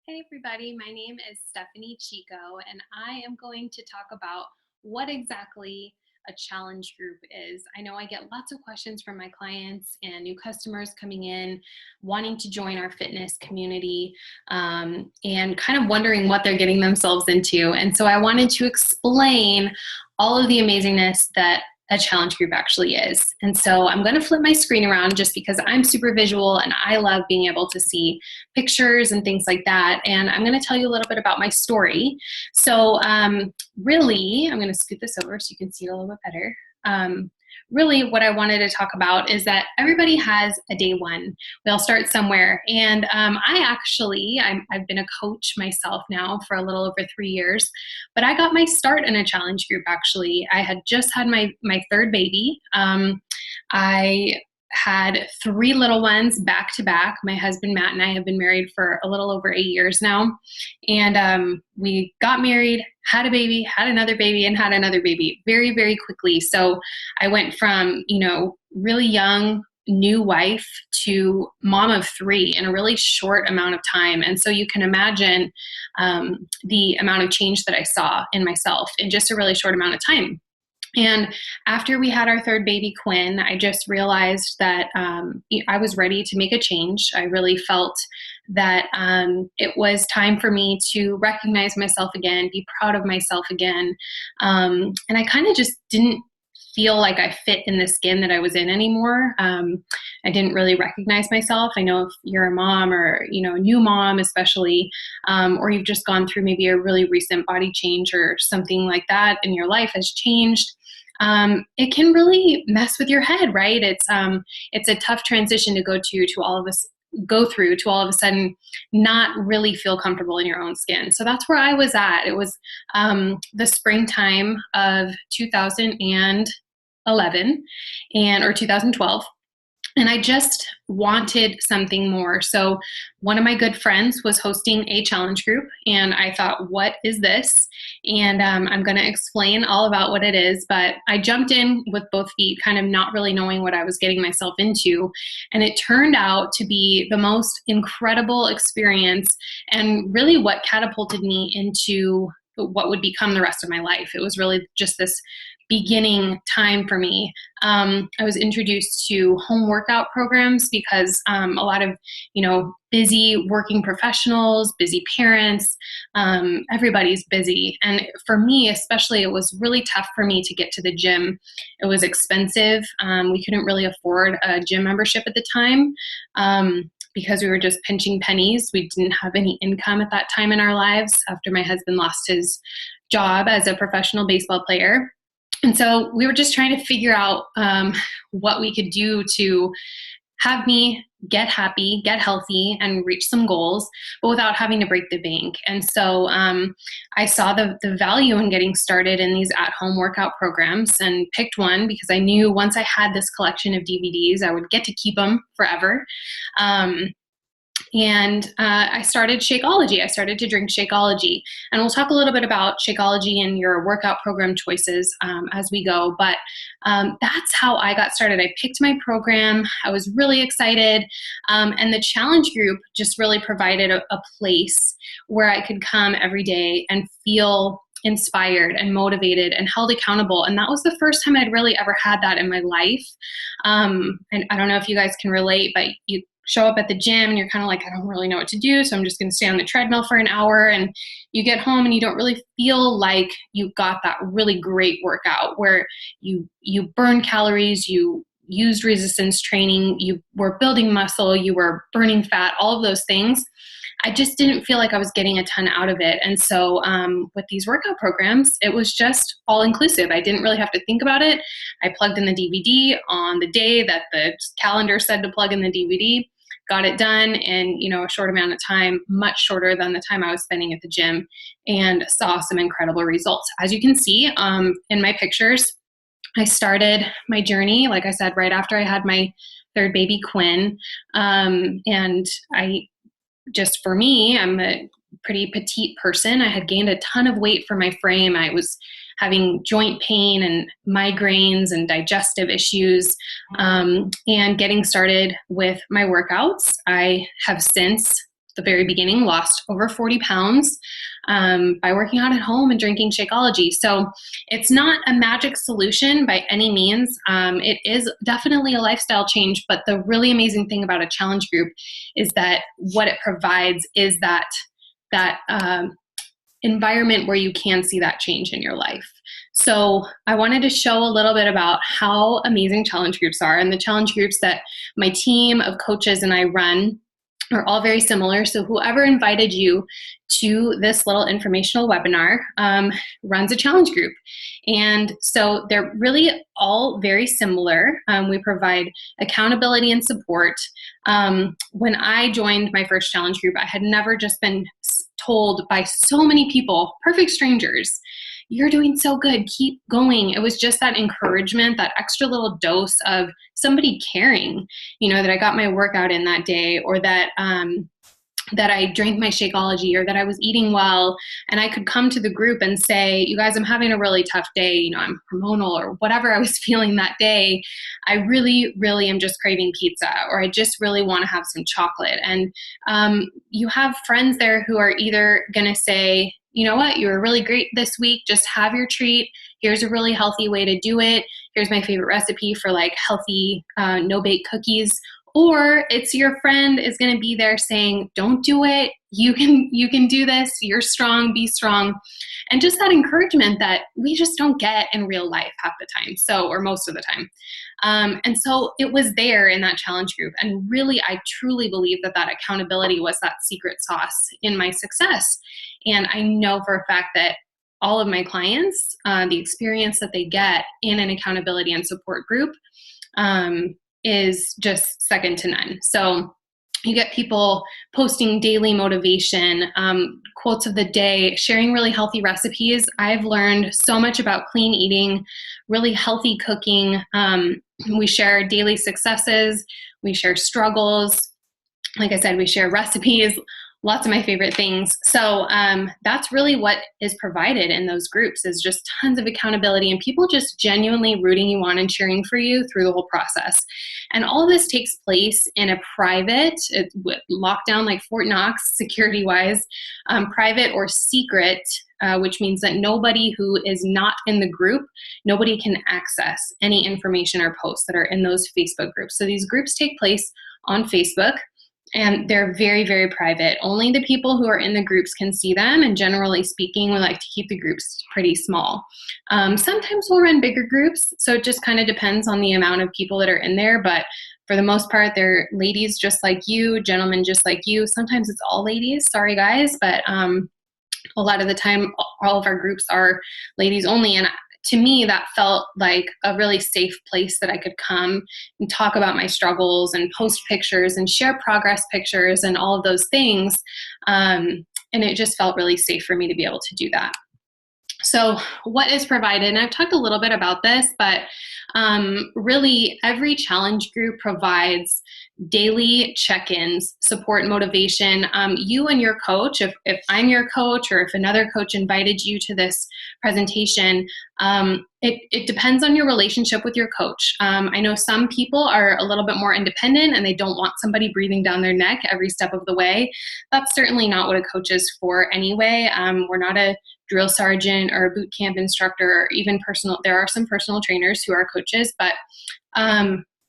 Hey everybody, my name is Stephanie Chico, and I am going to talk about what exactly a challenge group is. I know I get lots of questions from my clients and new customers coming in wanting to join our fitness community and kind of wondering what they're getting themselves into. And so I wanted to explain all of the amazingness that a challenge group actually is. And so I'm going to flip my screen around just because I'm super visual and I love being able to see pictures and things like that. And I'm going to tell you a little bit about my story. So really, I'm going to scoot this over so you can see it a little bit better. Really what I wanted to talk about is that everybody has a day one. We all start somewhere. And I've been a coach myself now for a little over 3 years, but I got my start in a challenge group actually. I had just had my third baby. I had three little ones back to back. My husband, Matt, and I have been married for a little over 8 years now. And we got married, had a baby, had another baby, and had another baby very, very quickly. So I went from, really young, new wife to mom of three in a really short amount of time. And so you can imagine the amount of change that I saw in myself in just a really short amount of time. And after we had our third baby, Quinn, I just realized that I was ready to make a change. I really felt that it was time for me to recognize myself again, be proud of myself again. And I kind of just didn't feel like I fit in the skin that I was in anymore. I didn't really recognize myself. I know if you're a mom or, a new mom especially, or you've just gone through maybe a really recent body change or something like that and your life has changed, it can really mess with your head, right? It's a tough transition to all of us go through to all of a sudden not really feel comfortable in your own skin. So that's where I was at. It was the springtime of 2011 or 2012. And I just wanted something more. So one of my good friends was hosting a challenge group, and I thought, what is this? And I'm going to explain all about what it is. But I jumped in with both feet, kind of not really knowing what I was getting myself into. And it turned out to be the most incredible experience and really what catapulted me into what would become the rest of my life. It was really just this beginning time for me. I was introduced to home workout programs because a lot of, busy working professionals, busy parents, everybody's busy. And for me, especially, it was really tough for me to get to the gym. It was expensive. We couldn't really afford a gym membership at the time. Because we were just pinching pennies. We didn't have any income at that time in our lives after my husband lost his job as a professional baseball player. And so we were just trying to figure out what we could do to have me get happy, get healthy, and reach some goals, but without having to break the bank. And so I saw the value in getting started in these at-home workout programs and picked one because I knew once I had this collection of DVDs, I would get to keep them forever. And I started Shakeology. I started to drink Shakeology. And we'll talk a little bit about Shakeology and your workout program choices as we go. But that's how I got started. I picked my program. I was really excited. And the challenge group just really provided a place where I could come every day and feel inspired and motivated and held accountable. And that was the first time I'd really ever had that in my life. And I don't know if you guys can relate, but you show up at the gym and you're kind of like, I don't really know what to do, so I'm just going to stay on the treadmill for an hour. And you get home and you don't really feel like you got that really great workout where you burn calories, you used resistance training, you were building muscle, you were burning fat, all of those things. I just didn't feel like I was getting a ton out of it. And so with these workout programs, it was just all inclusive. I didn't really have to think about it. I plugged in the DVD on the day that the calendar said to plug in the DVD, got it done in a short amount of time, much shorter than the time I was spending at the gym, and saw some incredible results. As you can see in my pictures, I started my journey, like I said, right after I had my third baby, Quinn. And for me, I'm a pretty petite person. I had gained a ton of weight for my frame. I was having joint pain and migraines and digestive issues, and getting started with my workouts. I have since the very beginning, lost over 40 pounds by working out at home and drinking Shakeology. So it's not a magic solution by any means. It is definitely a lifestyle change, but the really amazing thing about a challenge group is that what it provides is that environment where you can see that change in your life. So I wanted to show a little bit about how amazing challenge groups are, and the challenge groups that my team of coaches and I run are all very similar. So whoever invited you to this little informational webinar runs a challenge group. And so they're really all very similar. We provide accountability and support. When I joined my first challenge group, I had never just been told by so many people, perfect strangers, you're doing so good, keep going. It was just that encouragement, that extra little dose of somebody caring, that I got my workout in that day, or that that I drank my Shakeology, or that I was eating well, and I could come to the group and say, you guys, I'm having a really tough day, I'm hormonal, or whatever I was feeling that day. I really, really am just craving pizza, or I just really want to have some chocolate. And you have friends there who are either going to say, you know what, you were really great this week, just have your treat. Here's a really healthy way to do it. Here's my favorite recipe for like healthy no-bake cookies. Or it's your friend is going to be there saying, don't do it. You can do this. You're strong, be strong. And just that encouragement that we just don't get in real life half the time. Or most of the time. And so it was there in that challenge group. And really, I truly believe that accountability was that secret sauce in my success. And I know for a fact that all of my clients, the experience that they get in an accountability and support group, is just second to none. So you get people posting daily motivation, quotes of the day, sharing really healthy recipes. I've learned so much about clean eating, really healthy cooking. We share daily successes. We share struggles. Like I said, we share recipes, lots of my favorite things. So that's really what is provided in those groups, is just tons of accountability and people just genuinely rooting you on and cheering for you through the whole process. And all of this takes place in a private, lockdown like Fort Knox, security-wise, private or secret, which means that nobody who is not in the group, nobody can access any information or posts that are in those Facebook groups. So these groups take place on Facebook. And they're very, very private. Only the people who are in the groups can see them. And generally speaking, we like to keep the groups pretty small. Sometimes we'll run bigger groups. So it just kind of depends on the amount of people that are in there. But for the most part, they're ladies just like you, gentlemen just like you. Sometimes it's all ladies. Sorry, guys. But a lot of the time, all of our groups are ladies only. And to me, that felt like a really safe place that I could come and talk about my struggles and post pictures and share progress pictures and all of those things. And it just felt really safe for me to be able to do that. So what is provided, and I've talked a little bit about this, but really every challenge group provides daily check-ins, support, motivation. You and your coach, if I'm your coach or if another coach invited you to this presentation, it depends on your relationship with your coach. I know some people are a little bit more independent and they don't want somebody breathing down their neck every step of the way. That's certainly not what a coach is for anyway. We're not a drill sergeant or a boot camp instructor, or even there are some personal trainers who are coaches, but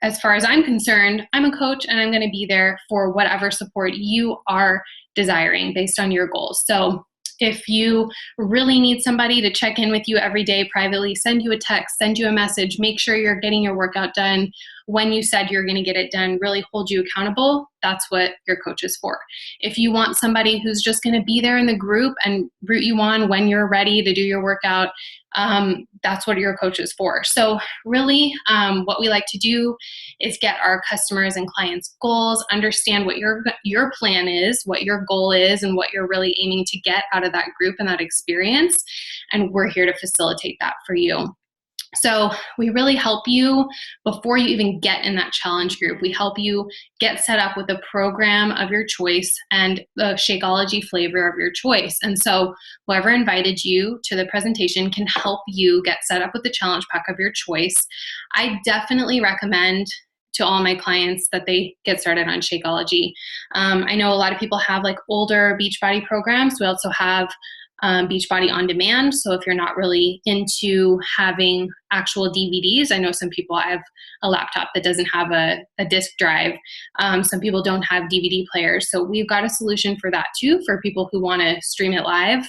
as far as I'm concerned, I'm a coach and I'm going to be there for whatever support you are desiring based on your goals. So if you really need somebody to check in with you every day privately, send you a text, send you a message, make sure you're getting your workout done when you said you're going to get it done, really hold you accountable, that's what your coach is for. If you want somebody who's just going to be there in the group and root you on when you're ready to do your workout, that's what your coach is for. So really, what we like to do is get our customers and clients' goals, understand what your plan is, what your goal is, and what you're really aiming to get out of that group and that experience. And we're here to facilitate that for you. So we really help you before you even get in that challenge group. We help you get set up with a program of your choice and the Shakeology flavor of your choice. And so whoever invited you to the presentation can help you get set up with the challenge pack of your choice. I definitely recommend to all my clients that they get started on Shakeology. I know a lot of people have like older Beachbody programs. We also have Beachbody On Demand. So if you're not really into having actual DVDs, I know some people have a laptop that doesn't have a disk drive. Some people don't have DVD players. So we've got a solution for that too, for people who want to stream it live,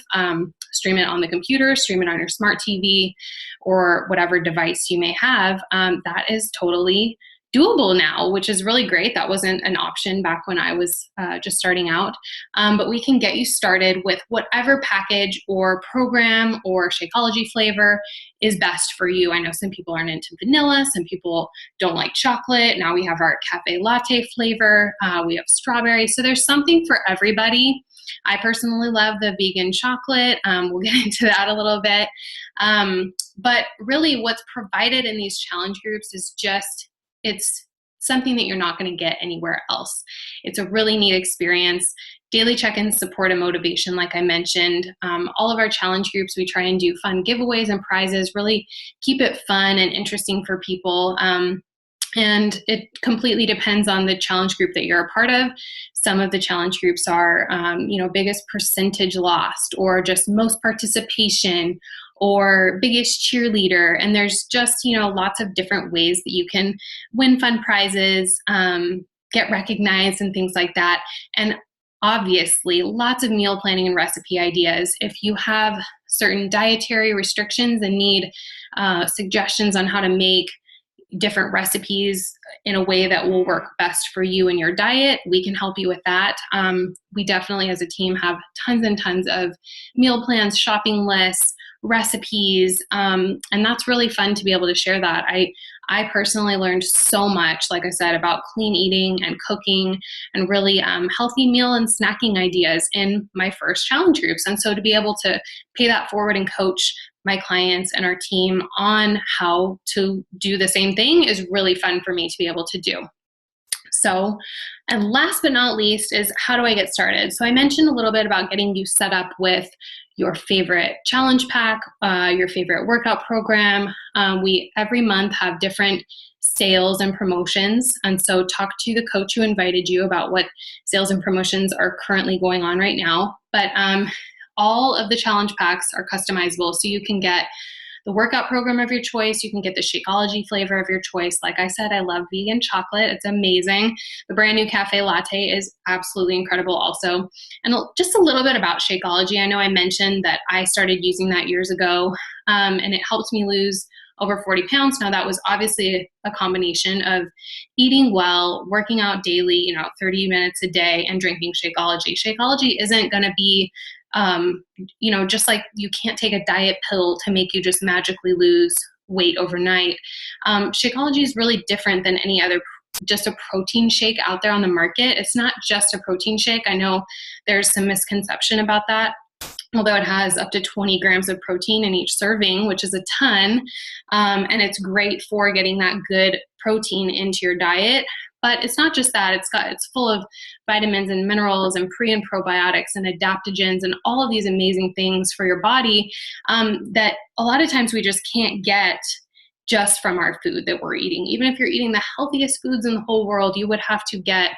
stream it on the computer, stream it on your smart TV, or whatever device you may have. That is totally doable now, which is really great. That wasn't an option back when I was just starting out. But we can get you started with whatever package or program or Shakeology flavor is best for you. I know some people aren't into vanilla, some people don't like chocolate. Now we have our cafe latte flavor. We have strawberry. So there's something for everybody. I personally love the vegan chocolate. We'll get into that a little bit. But really what's provided in these challenge groups is just, it's something that you're not going to get anywhere else. It's a really neat experience. Daily check-ins, support, and motivation, like I mentioned. All of our challenge groups, we try and do fun giveaways and prizes, really keep it fun and interesting for people. And it completely depends on the challenge group that you're a part of. Some of the challenge groups are, biggest percentage lost, or just most participation, or biggest cheerleader. And there's just, lots of different ways that you can win fun prizes, get recognized and things like that. And obviously lots of meal planning and recipe ideas. If you have certain dietary restrictions and need suggestions on how to make different recipes in a way that will work best for you and your diet, we can help you with that. We definitely as a team have tons and tons of meal plans, shopping lists, recipes, and that's really fun to be able to share that. I personally learned so much, like I said, about clean eating and cooking and really healthy meal and snacking ideas in my first challenge groups. And so to be able to pay that forward and coach my clients and our team on how to do the same thing is really fun for me to be able to do. So, and last but not least is, how do I get started? So I mentioned a little bit about getting you set up with your favorite challenge pack, your favorite workout program. We every month have different sales and promotions. And so talk to the coach who invited you about what sales and promotions are currently going on right now. But all of the challenge packs are customizable. So you can get the workout program of your choice. You can get the Shakeology flavor of your choice. Like I said, I love vegan chocolate. It's amazing. The brand new cafe latte is absolutely incredible also. And just a little bit about Shakeology. I know I mentioned that I started using that years ago, and it helped me lose over 40 pounds. Now that was obviously a combination of eating well, working out daily, 30 minutes a day, and drinking Shakeology. Shakeology isn't going to be just like you can't take a diet pill to make you just magically lose weight overnight. Shakeology is really different than any other just a protein shake out there on the market. It's not just a protein shake. I know there's some misconception about that, although it has up to 20 grams of protein in each serving, which is a ton. And it's great for getting that good protein into your diet. But it's not just that. It's full of vitamins and minerals and pre and probiotics and adaptogens and all of these amazing things for your body that a lot of times we just can't get just from our food that we're eating. Even if you're eating the healthiest foods in the whole world, you would have to get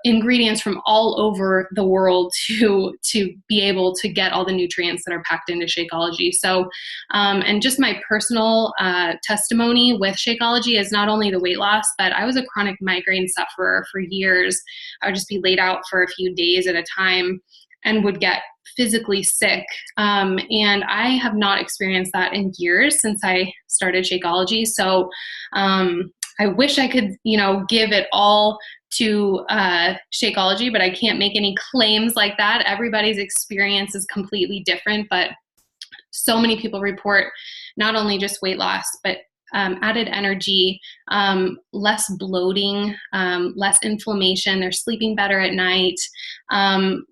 ingredients from all over the world to be able to get all the nutrients that are packed into Shakeology. So, and just my personal testimony with Shakeology is not only the weight loss, but I was a chronic migraine sufferer for years. I would just be laid out for a few days at a time and would get physically sick. And I have not experienced that in years since I started Shakeology. So I wish I could, give it all to Shakeology, but I can't make any claims like that. Everybody's experience is completely different, but so many people report not only just weight loss, but added energy, less bloating, less inflammation. They're sleeping better at night,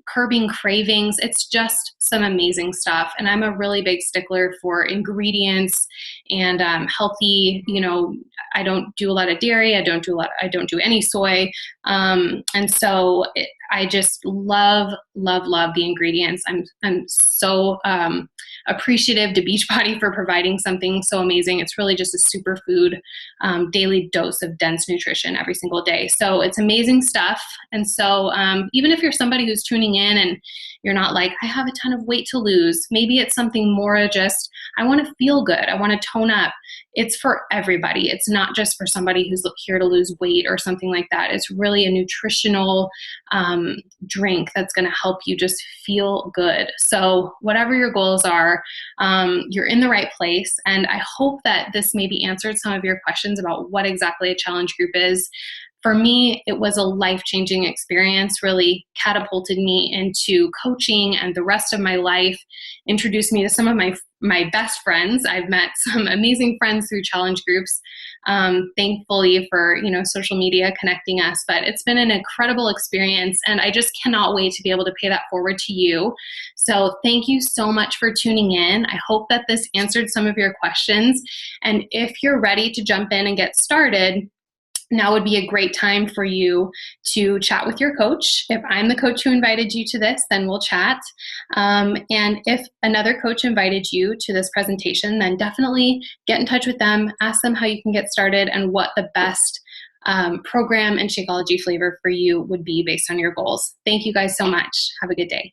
curbing cravings. It's just some amazing stuff. And I'm a really big stickler for ingredients and healthy. I don't do a lot of dairy. I don't do any soy. And so I just love the ingredients. I'm so appreciative to Beachbody for providing something so amazing. It's really just a superfood daily dose of dense nutrition every single day. So it's amazing stuff. And so even if you're somebody who's tuning in and you're not like, I have a ton of weight to lose, maybe it's something more just, I want to feel good, I want to tone up. It's for everybody. It's not just for somebody who's here to lose weight or something like that. It's really a nutritional drink that's going to help you just feel good. So whatever your goals are, you're in the right place. And I hope that this maybe answered some of your questions about what exactly a challenge group is. For me, it was a life-changing experience, really catapulted me into coaching and the rest of my life, introduced me to some of my best friends. I've met some amazing friends through challenge groups, thankfully for social media connecting us. But it's been an incredible experience, and I just cannot wait to be able to pay that forward to you. So thank you so much for tuning in. I hope that this answered some of your questions. And if you're ready to jump in and get started, now would be a great time for you to chat with your coach. If I'm the coach who invited you to this, then we'll chat. And if another coach invited you to this presentation, then definitely get in touch with them, ask them how you can get started and what the best program and Shakeology flavor for you would be based on your goals. Thank you guys so much. Have a good day.